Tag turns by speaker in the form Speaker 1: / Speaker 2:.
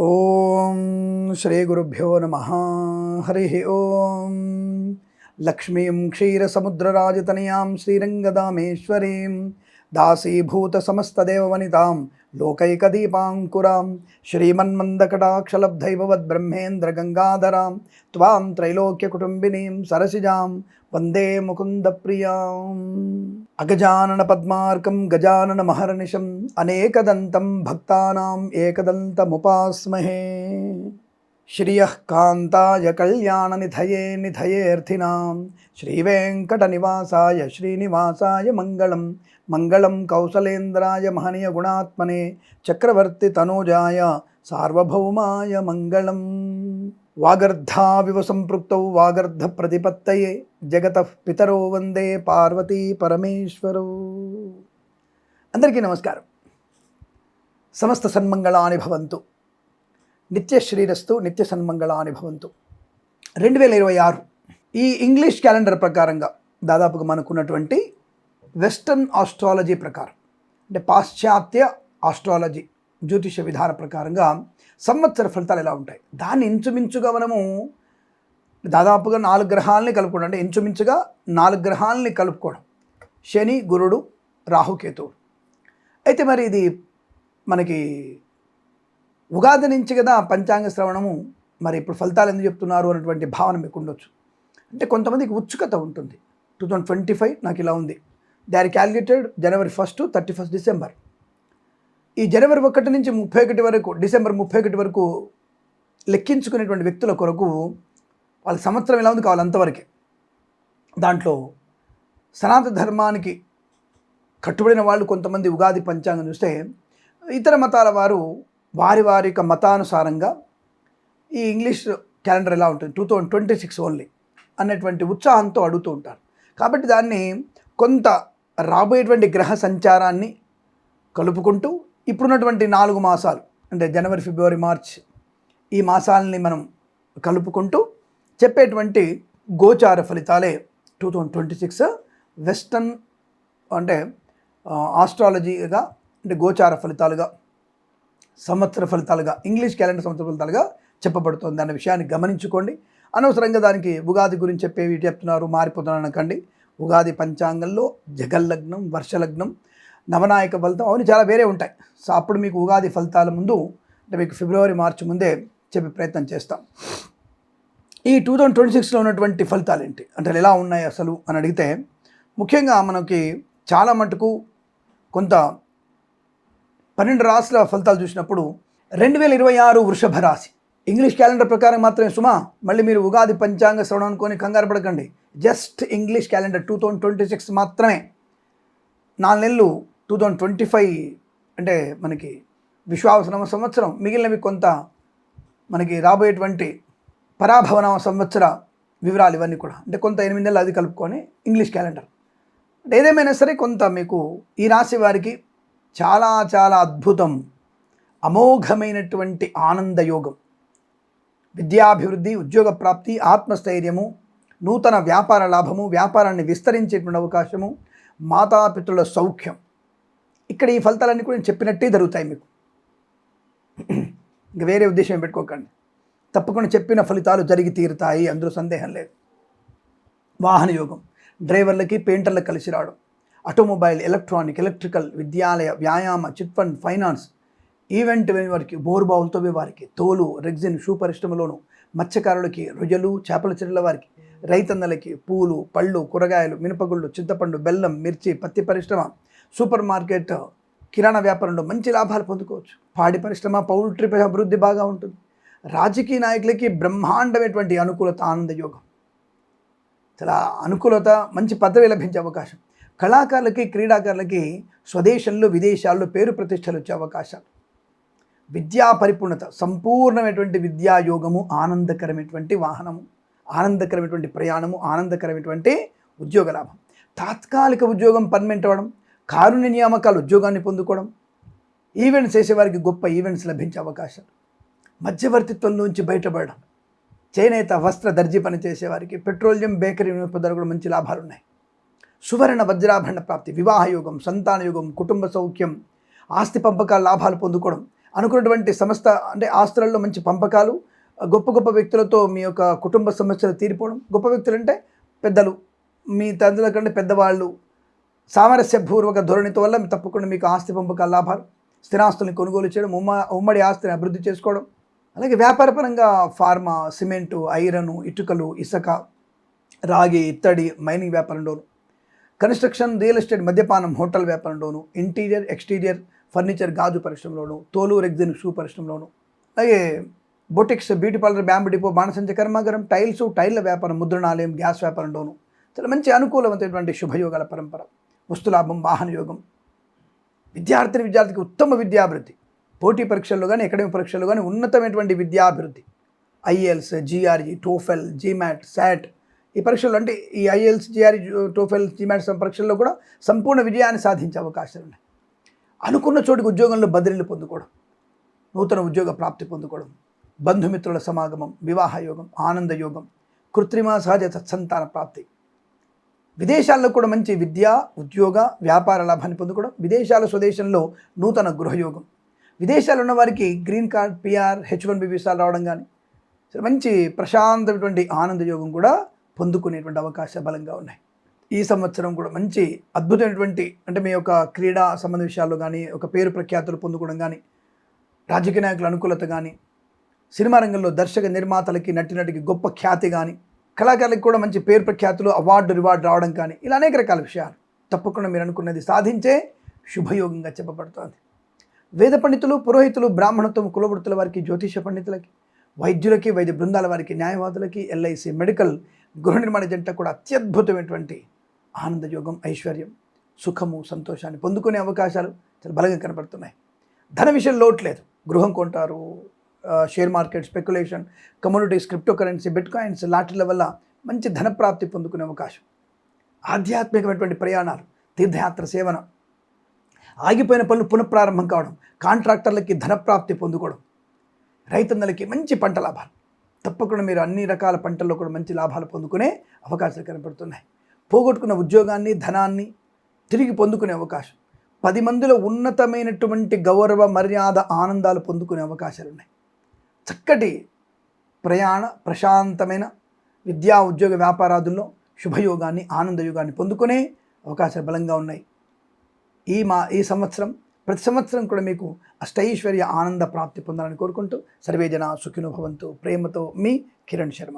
Speaker 1: ఓం శ్రీ గురుభ్యో నమః. హరి ఓం. లక్ష్మీం క్షీరసముద్రరాజతనయాం శ్రీరంగదామేశ్వరీం దాసీభూత సమస్తదేవవనితాం లోకైకదీపాంకురాం శ్రీమన్మందకటాక్షలబ్ధైవవద్బ్రహ్మేంద్రగంగాధరాం త్వాం త్రైలోక్యకుటుంబినీం సరసిజాం వందే ముకుందప్రియాం. అగజానన పద్మార్కం గజానన మహర్నిశం అనేకదంతం భక్తానాం ఏకదంతముపాస్మహే. శ్రియః కాంతాయ కళ్యాణ నిధయే నిధయేర్థినాం శ్రీవేంకటనివాసాయ శ్రీనివాసాయ మంగళం. మంగళం కౌసలేంద్రాయ మహనీయ గుణాత్మనే చక్రవర్తి తనూజాయ సార్వభౌమాయ మంగళం. వాగర్ధావివ సంపృక్తౌ వాగర్ధ ప్రతిపత్తయే జగతః పితరో వందే పార్వతీ పరమేశ్వరౌ. అందరికీ నమస్కారం. సమస్త సన్మంగళాని భవంతు. నిత్యశ్రీరస్తు నిత్య సన్మంగళాని భవంతు. 2026 ఈ ఇంగ్లీష్ క్యాలెండర్ ప్రకారంగా దాదాపుగా మనకున్నటువంటి వెస్టర్న్ ఆస్ట్రాలజీ ప్రకారం, అంటే పాశ్చాత్య ఆస్ట్రాలజీ జ్యోతిష విధాన ప్రకారంగా సంవత్సర ఫలితాలు ఎలా ఉంటాయి, దాన్ని ఇంచుమించుగా మనము దాదాపుగా 4 గ్రహాలని కలుపుకోవడం, అంటే ఇంచుమించుగా 4 గ్రహాలని కలుపుకోవడం, శని, గురుడు, రాహుకేతువుడు. అయితే మరి ఇది మనకి ఉగాది నుంచి కదా పంచాంగ శ్రవణము, మరి ఇప్పుడు ఫలితాలు ఎందుకు చెప్తున్నారు అన్నటువంటి భావన మీకు ఉండొచ్చు. అంటే కొంతమందికి ఉత్సుకత ఉంటుంది. 2025 నాకు ఇలా ఉంది, they are calculated January 1 to 31 December. ఈ January 1 నుంచి 31 వరకు, డిసెంబర్ 31 వరకు లెక్కించుకునేటువంటి వ్యక్తుల కొరకు వాళ్ళ సంవత్సరం ఎలా ఉంది కావాలి అంతవరకే. దాంట్లో సనాతన ధర్మానికి కట్టుబడిన వాళ్ళు కొంతమంది ఉగాది పంచాంగం చూస్తే, ఇతర మతాల వారు వారి వారి యొక్క మతానుసారంగా ఈ ఇంగ్లీష్ క్యాలెండర్ ఎలా ఉంటుంది 2026 ఓన్లీ అనేటువంటి ఉత్సాహంతో అడుగుతూ ఉంటారు. కాబట్టి దాన్ని కొంత రాబోయేటువంటి గ్రహ సంచారాన్ని కలుపుకుంటూ ఇప్పుడున్నటువంటి 4 మాసాలు, అంటే జనవరి, ఫిబ్రవరి, మార్చ్, ఈ మాసాలని మనం కలుపుకుంటూ చెప్పేటువంటి గోచార ఫలితాలే 2026 వెస్టర్న్, అంటే ఆస్ట్రాలజీగా, అంటే గోచార ఫలితాలుగా, సంవత్సర ఫలితాలుగా, ఇంగ్లీష్ క్యాలెండర్ సంవత్సర ఫలితాలుగా చెప్పబడుతుంది అన్న విషయాన్ని గమనించుకోండి. అనవసరంగా దానికి ఉగాది గురించి చెప్పేవి చెప్తున్నారు మారిపోతున్నారు అనకండి. ఉగాది పంచాంగంలో జగల్లగ్నం, వర్షలగ్నం, నవనాయక ఫలితం అవన్నీ చాలా వేరే ఉంటాయి. సో అప్పుడు మీకు ఉగాది ఫలితాల ముందు, అంటే మీకు ఫిబ్రవరి, మార్చి ముందే చెప్పే ప్రయత్నం చేస్తాం. ఈ 2026లో ఉన్నటువంటి ఫలితాలు ఏంటి, అంటే ఎలా ఉన్నాయి అసలు అని అడిగితే, ముఖ్యంగా మనకి చాలా మటుకు కొంత 12 రాశుల ఫలితాలు చూసినప్పుడు 2026 వృషభ రాశి ఇంగ్లీష్ క్యాలెండర్ ప్రకారం మాత్రమే సుమా. మళ్ళీ మీరు ఉగాది పంచాంగ శ్రవణం అనుకొని కంగారు పడకండి. జస్ట్ ఇంగ్లీష్ క్యాలెండర్ 2026 మాత్రమే. 4 నెలలు 2025 అంటే మనకి విశ్వావసనామ సంవత్సరం, మిగిలినవి కొంత మనకి రాబోయేటువంటి పరాభవనామ సంవత్సర వివరాలు ఇవన్నీ కూడా, అంటే కొంత 8 నెలలు అది కలుపుకొని ఇంగ్లీష్ క్యాలెండర్. అంటే ఏదేమైనా సరే కొంత మీకు ఈ రాశి వారికి చాలా చాలా అద్భుతం, అమోఘమైనటువంటి ఆనందయోగం, విద్యాభివృద్ధి, ఉద్యోగ ప్రాప్తి, ఆత్మస్థైర్యము, నూతన వ్యాపార లాభము, వ్యాపారాన్ని విస్తరించేటువంటి అవకాశము, మాతాపితృల సౌఖ్యం. ఇక్కడ ఈ ఫలితాలన్నీ కూడా నేను చెప్పినట్టే జరుగుతాయి మీకు. ఇంక వేరే ఉద్దేశం పెట్టుకోకండి. తప్పకుండా చెప్పిన ఫలితాలు జరిగి తీరుతాయి, అందులో సందేహం లేదు. వాహన యోగం, డ్రైవర్లకి, పెయింటర్లకు కలిసి రావడం, ఆటోమొబైల్, ఎలక్ట్రానిక్, ఎలక్ట్రికల్, విద్యాలయ, వ్యాయామ, చిట్ ఫండ్, ఫైనాన్స్, ఈవెంట్ వారికి, బోరుబావులతో వారికి, తోలు, రెగ్జిన్, షూ పరిశ్రమలోను, మత్స్యకారులకి, రొయ్యలు, చేపల చెరువుల వారికి, రైతన్నలకి, పూలు, పళ్ళు, కూరగాయలు, మినపగుళ్ళు, చింతపండు, బెల్లం, మిర్చి, పత్తి పరిశ్రమ, సూపర్ మార్కెట్, కిరాణా వ్యాపారంలో మంచి లాభాలు పొందుకోవచ్చు. పాడి పరిశ్రమ, పౌల్ట్రీ అభివృద్ధి బాగా ఉంటుంది. రాజకీయ నాయకులకి బ్రహ్మాండమైనటువంటి అనుకూలత, ఆనందయోగం, చాలా అనుకూలత, మంచి పదవి లభించే అవకాశం. కళాకారులకి, క్రీడాకారులకి స్వదేశంలో, విదేశాల్లో పేరు ప్రతిష్టలు వచ్చే అవకాశాలు. విద్యా పరిపూర్ణత, సంపూర్ణమైనటువంటి విద్యాయోగము, ఆనందకరమైనటువంటి వాహనము, ఆనందకరమైనటువంటి ప్రయాణము, ఆనందకరమైనటువంటి ఉద్యోగ లాభం. తాత్కాలిక ఉద్యోగం పర్మనెంట్ అవ్వడం, కారుణ్య నియామకాలు, ఉద్యోగాన్ని పొందుకోవడం, ఈవెంట్స్ చేసేవారికి గొప్ప ఈవెంట్స్ లభించే అవకాశాలు. మధ్యవర్తిత్వం నుంచి బయటపడడం, చేనేత, వస్త్ర, దర్జీ పని చేసేవారికి, పెట్రోలియం, బేకరీ వినియోగదారులకు కూడా మంచి లాభాలు ఉన్నాయి. సువర్ణ వజ్రాభరణ ప్రాప్తి, వివాహ యోగం, సంతాన యోగం, కుటుంబ సౌఖ్యం, ఆస్తి పంపకాల లాభాలు పొందుకోవడం, అనుకున్నటువంటి సంస్థ అంటే ఆస్తులలో మంచి పంపకాలు, గొప్ప గొప్ప వ్యక్తులతో మీ యొక్క కుటుంబ సమస్యలు తీరిపోవడం. గొప్ప వ్యక్తులు అంటే పెద్దలు, మీ తండ్రుల కంటే పెద్దవాళ్ళు, సామరస్యపూర్వక ధోరణితో వల్ల తప్పకుండా మీకు ఆస్తి పంపకాల లాభాలు, స్థిరాస్తుల్ని కొనుగోలు చేయడం, ఉమ్మడి ఆస్తిని అభివృద్ధి చేసుకోవడం. అలాగే వ్యాపారపరంగా ఫార్మా, సిమెంటు, ఐరను, ఇటుకలు, ఇసుక, రాగి, ఇత్తడి, మైనింగ్ వ్యాపారంలోను, కన్స్ట్రక్షన్, రియల్ ఎస్టేట్, మద్యపానం, హోటల్ వ్యాపారంలోను, ఇంటీరియర్, ఎక్స్టీరియర్, ఫర్నిచర్, గాజు పరిశ్రమలోను, తోలు, రెగ్జిన్, షూ పరిశ్రమలోను, అలాగే boutiques, beauty parlour, bamboo depot, బాణసంచ కర్మాగారం, టైల్ల వ్యాపారం, ముద్రణాలయం, గ్యాస్ వ్యాపారంలోను చాలా మంచి అనుకూలమైనటువంటి శుభయోగాల పరంపర. వస్తులాభం, వాహన యోగం. విద్యార్థికి ఉత్తమ విద్యాభివృద్ధి, పోటీ పరీక్షల్లో కానీ అకాడమిక్ పరీక్షల్లో కానీ ఉన్నతమైనటువంటి విద్యాభివృద్ధి. IELTS, GRE, TOEFL, GMAT, SAT ఈ పరీక్షల్లో అంటే ఈ ఐఎల్స్, జిఆర్ఈ, టోఫెల్, జీమాట్ పరీక్షల్లో కూడా సంపూర్ణ విజయాన్ని సాధించే అవకాశాలు ఉన్నాయి. అనుకున్న చోటుకు ఉద్యోగంలో బదిలీలు పొందుకోవడం, నూతన ఉద్యోగ ప్రాప్తి పొందుకోవడం, బంధుమిత్రుల సమాగమం, వివాహ యోగం, ఆనంద యోగం, కృత్రిమ సహజ సత్సంతాన ప్రాప్తి. విదేశాల్లో కూడా మంచి విద్య, ఉద్యోగ, వ్యాపార లాభాన్ని పొందుకోవడం. విదేశాల స్వదేశంలో నూతన గృహయోగం. విదేశాల్లో ఉన్న వారికి గ్రీన్ కార్డ్, పిఆర్, H1B వీసాలు రావడం కానీ మంచి ప్రశాంతమైనటువంటి ఆనంద యోగం కూడా పొందుకునేటువంటి అవకాశాలు బలంగా ఉన్నాయి. ఈ సంవత్సరం కూడా మంచి అద్భుతమైనటువంటి అంటే మీ యొక్క క్రీడా సంబంధ విషయాల్లో కానీ, ఒక పేరు ప్రఖ్యాతులు పొందుకోవడం కానీ, రాజకీయ నాయకుల అనుకూలత కానీ, సినిమా రంగంలో దర్శక నిర్మాతలకి, నటికి గొప్ప ఖ్యాతి కానీ, కళాకారులకు కూడా మంచి పేరు ప్రఖ్యాతులు, రివార్డు రావడం కానీ, ఇలా అనేక రకాల విషయాలు తప్పకుండా మీరు అనుకున్నది సాధించే శుభయోగంగా చెప్పబడుతోంది. వేద పండితులు, పురోహితులు, బ్రాహ్మణత్వం, కులవృత్తుల వారికి, జ్యోతిష పండితులకి, వైద్యులకి, వైద్య బృందాల వారికి, న్యాయవాదులకి, LIC, మెడికల్, గృహ నిర్మాణ జంట కూడా అత్యద్భుతమైనటువంటి ఆనందయోగం, ఐశ్వర్యం, సుఖము, సంతోషాన్ని పొందుకునే అవకాశాలు చాలా బలంగా కనబడుతున్నాయి. ధన విషయం లోటు లేదు. గృహం కొంటారు, share market, speculation, communities, crypto currency, bitcoins, లాటరీల వల్ల మంచి ధనప్రాప్తి పొందుకునే అవకాశం. ఆధ్యాత్మికమైనటువంటి ప్రయాణాలు, తీర్థయాత్ర సేవన, ఆగిపోయిన పనులు పునఃప్రారంభం కావడం, కాంట్రాక్టర్లకి ధనప్రాప్తి పొందుకోవడం, రైతన్నలకి మంచి పంట లాభాలు. తప్పకుండా మీరు అన్ని రకాల పంటల్లో కూడా మంచి లాభాలు పొందుకునే అవకాశాలు కనపడుతున్నాయి. పోగొట్టుకున్న ఉద్యోగాన్ని, ధనాన్ని తిరిగి పొందుకునే అవకాశం. 10 మందిలో ఉన్నతమైనటువంటి గౌరవ, మర్యాద, ఆనందాలు పొందుకునే అవకాశాలు ఉన్నాయి. చక్కటి ప్రశాంతమైన విద్యా, ఉద్యోగ, వ్యాపారాదుల్లో శుభయోగాన్ని, ఆనందయోగాన్ని పొందుకునే అవకాశాలు బలంగా ఉన్నాయి. ఈ సంవత్సరం ప్రతి సంవత్సరం కూడా మీకు అష్టైశ్వర్య ఆనంద ప్రాప్తి పొందాలని కోరుకుంటూ సర్వే జన సుఖినో భవంతు. ప్రేమతో మీ కిరణ్ శర్మ.